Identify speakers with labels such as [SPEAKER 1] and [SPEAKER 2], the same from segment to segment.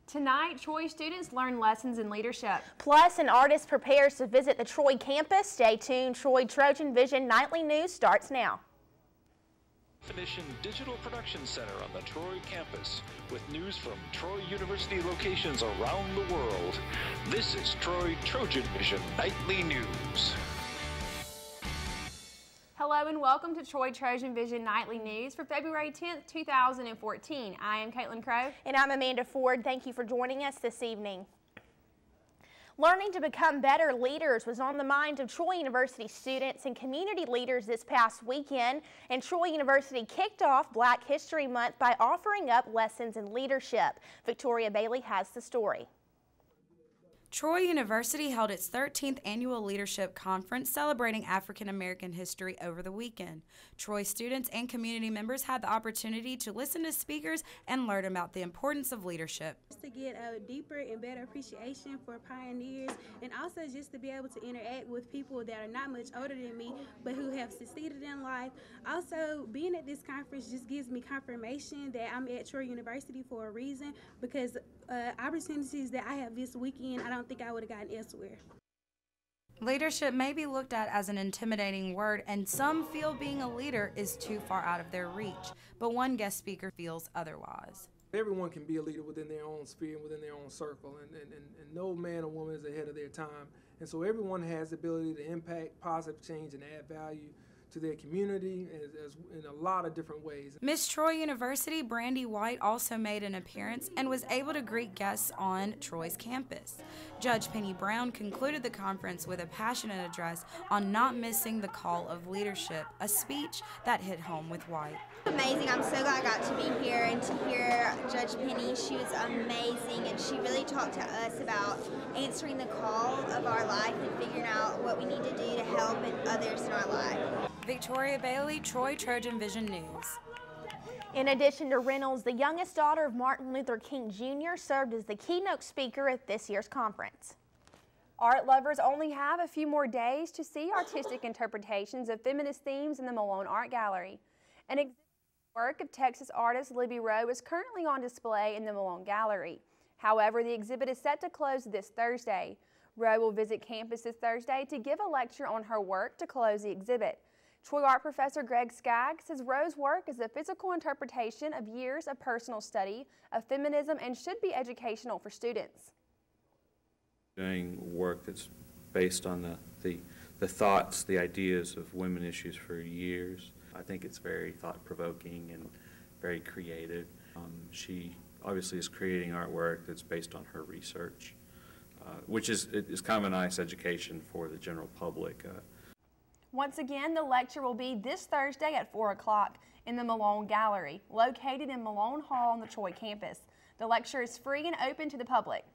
[SPEAKER 1] Tonight, Troy students learn lessons in leadership.
[SPEAKER 2] Plus, an artist prepares to visit the Troy campus. Stay tuned. Troy TrojanVision Nightly News starts now.
[SPEAKER 3] Definition Digital Production Center on the Troy campus with news from Troy University locations around the world. This is Troy TrojanVision Nightly News.
[SPEAKER 1] Hello and welcome to Troy TrojanVision Nightly News for February 10th, 2014. I am Caitlin Crow.
[SPEAKER 2] And I'm Amanda Ford. Thank you for joining us this evening. Learning to become better leaders was on the minds of Troy University students and community leaders this past weekend, and Troy University kicked off Black History Month by offering up lessons in leadership. Victoria Bailey has the story.
[SPEAKER 4] Troy University held its 13th annual leadership conference celebrating African American history over the weekend. Troy students and community members had the opportunity to listen to speakers and learn about the importance of leadership.
[SPEAKER 5] Just to get a deeper and better appreciation for pioneers, and also just to be able to interact with people that are not much older than me but who have succeeded in life. Also, being at this conference just gives me confirmation that I'm at Troy University for a reason, because opportunities that I have this weekend, I don't think I would have gotten elsewhere.
[SPEAKER 4] Leadership may be looked at as an intimidating word, and some feel being a leader is too far out of their reach, but one guest speaker feels otherwise.
[SPEAKER 6] Everyone can be a leader within their own sphere and within their own circle, and no man or woman is ahead of their time. And so everyone has the ability to impact positive change and add value to their community in a lot of different ways.
[SPEAKER 4] Miss Troy University Brandy White also made an appearance and was able to greet guests on Troy's campus. Judge Penny Brown concluded the conference with a passionate address on not missing the call of leadership, a speech that hit home with White.
[SPEAKER 7] Amazing. I'm so glad I got to be here and to hear Judge Penny. She was amazing, and she really talked to us about answering the call of our life and figuring out what we need to do to help others in our life.
[SPEAKER 4] Victoria Bailey, Troy TrojanVision News.
[SPEAKER 2] In addition to Reynolds, the youngest daughter of Martin Luther King Jr. served as the keynote speaker at this year's conference.
[SPEAKER 1] Art lovers only have a few more days to see artistic interpretations of feminist themes in the Malone Art Gallery. An exhibit work of Texas artist Libby Row is currently on display in the Malone Gallery. However, the exhibit is set to close this Thursday. Row will visit campus this Thursday to give a lecture on her work to close the exhibit. Troy art professor Greg Skaggs says Rowe's work is a physical interpretation of years of personal study of feminism and should be educational for students.
[SPEAKER 8] Doing work that's based on the thoughts, the ideas of women issues for years. I think it's very thought-provoking and very creative. She obviously is creating artwork that's based on her research, which is kind of a nice education for the general public.
[SPEAKER 1] Once again, the lecture will be this Thursday at 4 o'clock in the Malone Gallery, located in Malone Hall on the Troy campus. The lecture is free and open to the public.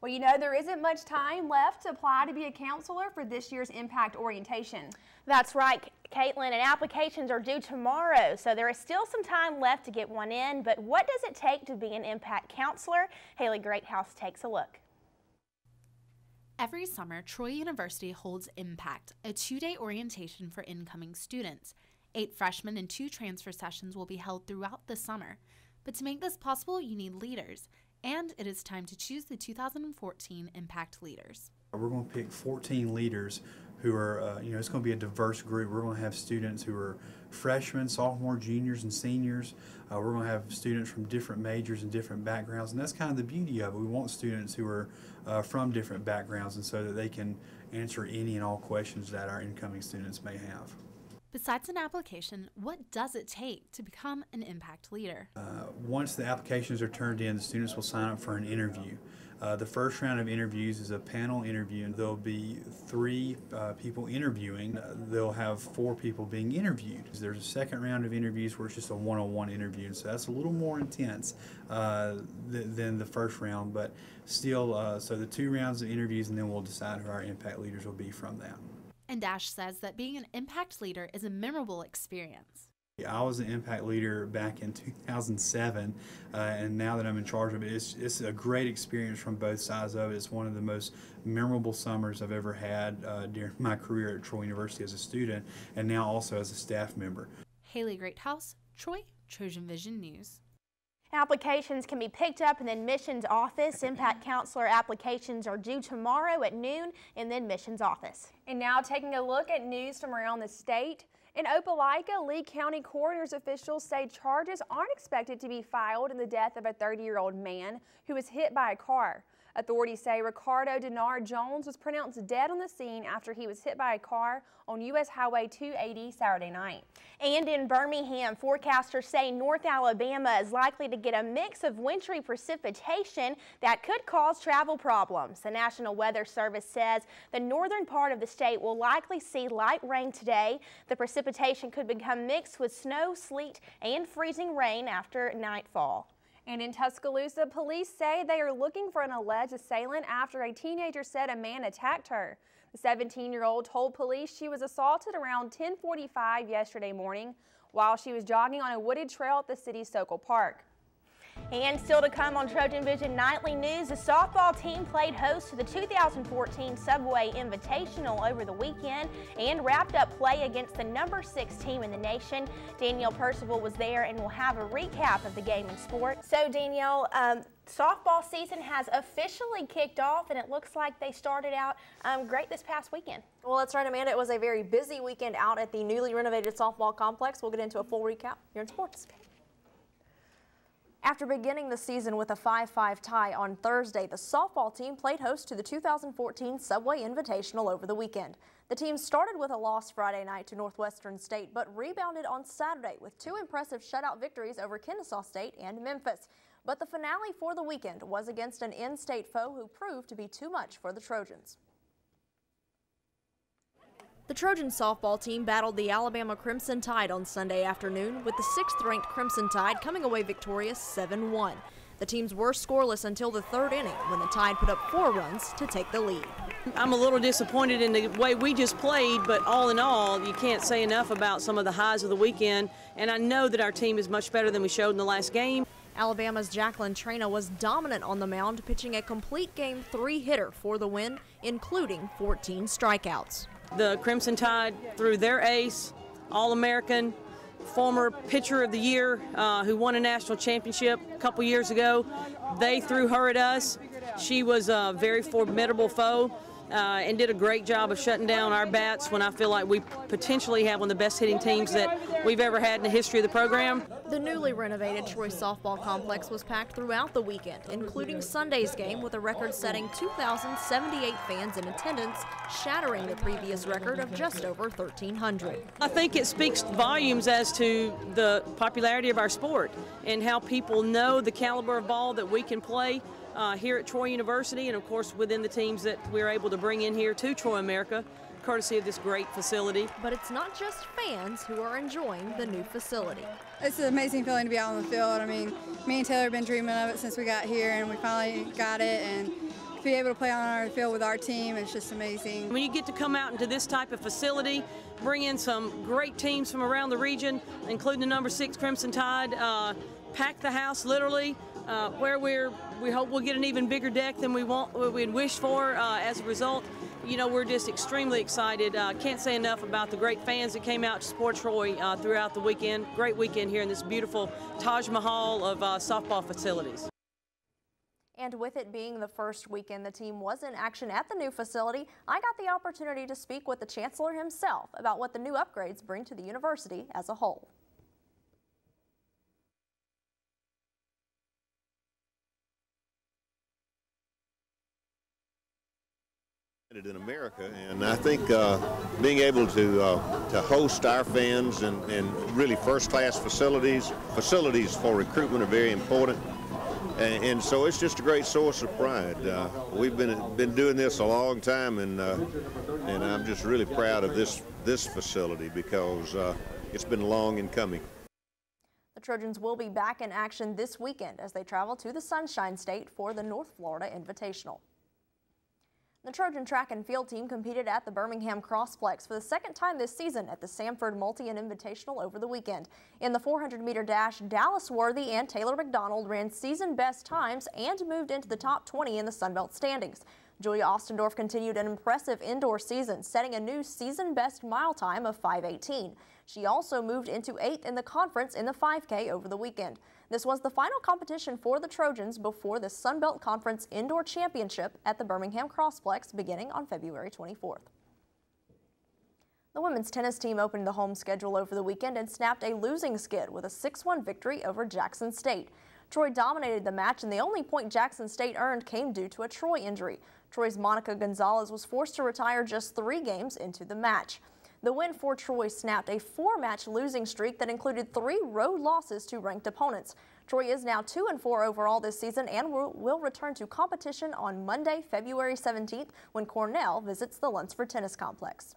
[SPEAKER 1] Well, you know, there isn't much time left to apply to be a counselor for this year's Impact Orientation.
[SPEAKER 2] That's right, Caitlin, and applications are due tomorrow, so there is still some time left to get one in. But what does it take to be an Impact counselor? Haley Greathouse takes a look.
[SPEAKER 9] Every summer, Troy University holds Impact, a two-day orientation for incoming students. 8 freshmen and 2 transfer sessions will be held throughout the summer. But to make this possible, you need leaders, and it is time to choose the 2014 Impact leaders.
[SPEAKER 10] We're going to pick 14 leaders who are, it's going to be a diverse group. We're going to have students who are freshmen, sophomore, juniors, and seniors. We're going to have students from different majors and different backgrounds, and that's kind of the beauty of it. We want students who are from different backgrounds, and so that they can answer any and all questions that our incoming students may have.
[SPEAKER 9] Besides an application, what does it take to become an Impact leader?
[SPEAKER 10] Once the applications are turned in, the students will sign up for an interview. The first round of interviews is a panel interview, and there'll be 3 people interviewing. They'll have 4 people being interviewed. There's a second round of interviews where it's just a one-on-one interview, and so that's a little more intense than the first round, but still, so the 2 rounds of interviews, and then we'll decide who our Impact leaders will be from that.
[SPEAKER 9] And Dash says that being an Impact leader is a memorable experience.
[SPEAKER 10] I was an Impact leader back in 2007, and now that I'm in charge of it, it's a great experience from both sides of it. It's one of the most memorable summers I've ever had during my career at Troy University as a student, and now also as a staff member.
[SPEAKER 9] Haley Greathouse, Troy TrojanVision News.
[SPEAKER 2] Applications can be picked up in the admissions office. Impact counselor applications are due tomorrow at noon in the admissions office.
[SPEAKER 1] And now taking a look at news from around the state. In Opelika, Lee County coroner's officials say charges aren't expected to be filed in the death of a 30-year-old man who was hit by a car. Authorities say Ricardo Denard Jones was pronounced dead on the scene after he was hit by a car on U.S. Highway 280 Saturday night.
[SPEAKER 2] And in Birmingham, forecasters say North Alabama is likely to get a mix of wintry precipitation that could cause travel problems. The National Weather Service says the northern part of the state will likely see light rain today. The precipitation could become mixed with snow, sleet, and freezing rain after nightfall.
[SPEAKER 1] And in Tuscaloosa, police say they are looking for an alleged assailant after a teenager said a man attacked her. The 17-year-old told police she was assaulted around 10:45 yesterday morning while she was jogging on a wooded trail at the city's Sokol Park.
[SPEAKER 2] And still to come on TrojanVision Nightly News, the softball team played host to the 2014 Subway Invitational over the weekend and wrapped up play against the number 6 team in the nation. Danielle Percival was there and will have a recap of the game and sport. So Danielle, softball season has officially kicked off, and it looks like they started out great this past weekend.
[SPEAKER 11] Well, that's right, Amanda. It was a very busy weekend out at the newly renovated softball complex. We'll get into a full recap here in sports. After beginning the season with a 5-5 tie on Thursday, the softball team played host to the 2014 Subway Invitational over the weekend. The team started with a loss Friday night to Northwestern State, but rebounded on Saturday with 2 impressive shutout victories over Kennesaw State and Memphis. But the finale for the weekend was against an in-state foe who proved to be too much for the Trojans. The Trojan softball team battled the Alabama Crimson Tide on Sunday afternoon, with the 6th-ranked Crimson Tide coming away victorious 7-1. The teams were scoreless until the 3rd inning, when the Tide put up 4 runs to take the lead.
[SPEAKER 12] I'm a little disappointed in the way we just played, but all in all, you can't say enough about some of the highs of the weekend, and I know that our team is much better than we showed in the last game.
[SPEAKER 11] Alabama's Jacqueline Trena was dominant on the mound, pitching a complete game 3-hitter for the win, including 14 strikeouts.
[SPEAKER 12] The Crimson Tide threw their ace, All-American, former pitcher of the year who won a national championship a couple years ago. They threw her at us. She was a very formidable foe and did a great job of shutting down our bats when I feel like we potentially have one of the best hitting teams that we've ever had in the history of the program.
[SPEAKER 11] The newly renovated Troy softball complex was packed throughout the weekend, including Sunday's game with a record-setting 2,078 fans in attendance, shattering the previous record of just over 1,300.
[SPEAKER 12] I think it speaks volumes as to the popularity of our sport and how people know the caliber of ball that we can play here at Troy University, and of course within the teams that we're able to bring in here to Troy America, courtesy of this great facility.
[SPEAKER 11] But it's not just fans who are enjoying the new facility.
[SPEAKER 13] It's an amazing feeling to be out on the field. I mean, me and Taylor have been dreaming of it since we got here, and we finally got it, and to be able to play on our field with our team, it's just amazing.
[SPEAKER 12] When you get to come out into this type of facility, bring in some great teams from around the region, including the number 6 Crimson Tide, pack the house literally, where we hope we'll get an even bigger deck than we'd wished for as a result. You know, we're just extremely excited. Can't say enough about the great fans that came out to support Troy throughout the weekend. Great weekend here in this beautiful Taj Mahal of softball facilities.
[SPEAKER 11] And with it being the first weekend the team was in action at the new facility, I got the opportunity to speak with the Chancellor himself about what the new upgrades bring to the university as a whole.
[SPEAKER 14] In America, and I think being able to host our fans and really first-class facilities for recruitment are very important, and so it's just a great source of pride. We've been doing this a long time, and I'm just really proud of this facility because it's been long in coming.
[SPEAKER 11] The Trojans will be back in action this weekend as they travel to the Sunshine State for the North Florida Invitational. The Trojan track and field team competed at the Birmingham Crossplex for the 2nd time this season at the Samford Multi and Invitational over the weekend. In the 400-meter dash, Dallas Worthy and Taylor McDonald ran season best times and moved into the top 20 in the Sunbelt standings. Julia Ostendorf continued an impressive indoor season, setting a new season best mile time of 5:18. She also moved into 8th in the conference in the 5K over the weekend. This was the final competition for the Trojans before the Sun Belt Conference Indoor Championship at the Birmingham Crossplex beginning on February 24th. The women's tennis team opened the home schedule over the weekend and snapped a losing skid with a 6-1 victory over Jackson State. Troy dominated the match, and the only point Jackson State earned came due to a Troy injury. Troy's Monica Gonzalez was forced to retire just 3 games into the match. The win for Troy snapped a 4-match losing streak that included 3 road losses to ranked opponents. Troy is now 2-4 overall this season and will return to competition on Monday, February 17th, when Cornell visits the Lunsford Tennis Complex.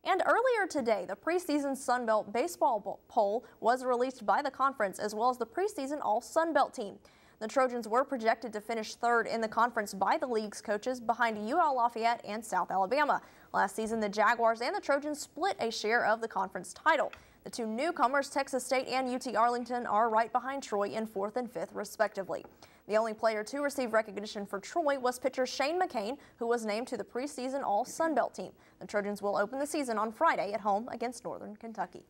[SPEAKER 11] And earlier today, the preseason Sun Belt baseball poll was released by the conference, as well as the preseason All-Sun Belt team. The Trojans were projected to finish 3rd in the conference by the league's coaches, behind UL Lafayette and South Alabama. Last season, the Jaguars and the Trojans split a share of the conference title. The 2 newcomers, Texas State and UT Arlington, are right behind Troy in 4th and 5th, respectively. The only player to receive recognition for Troy was pitcher Shane McCain, who was named to the preseason All-Sun Belt team. The Trojans will open the season on Friday at home against Northern Kentucky.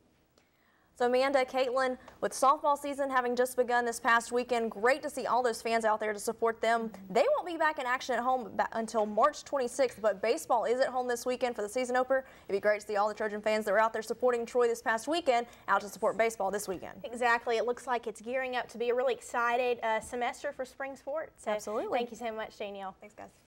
[SPEAKER 11] So Amanda, Caitlin, with softball season having just begun this past weekend, great to see all those fans out there to support them. They won't be back in action at home until March 26th, but baseball is at home this weekend for the season opener. It'd be great to see all the Trojan fans that were out there supporting Troy this past weekend out to support baseball this weekend.
[SPEAKER 2] Exactly. It looks like it's gearing up to be a really excited semester for spring sports. So
[SPEAKER 11] absolutely.
[SPEAKER 2] Thank you so much, Danielle.
[SPEAKER 11] Thanks, guys.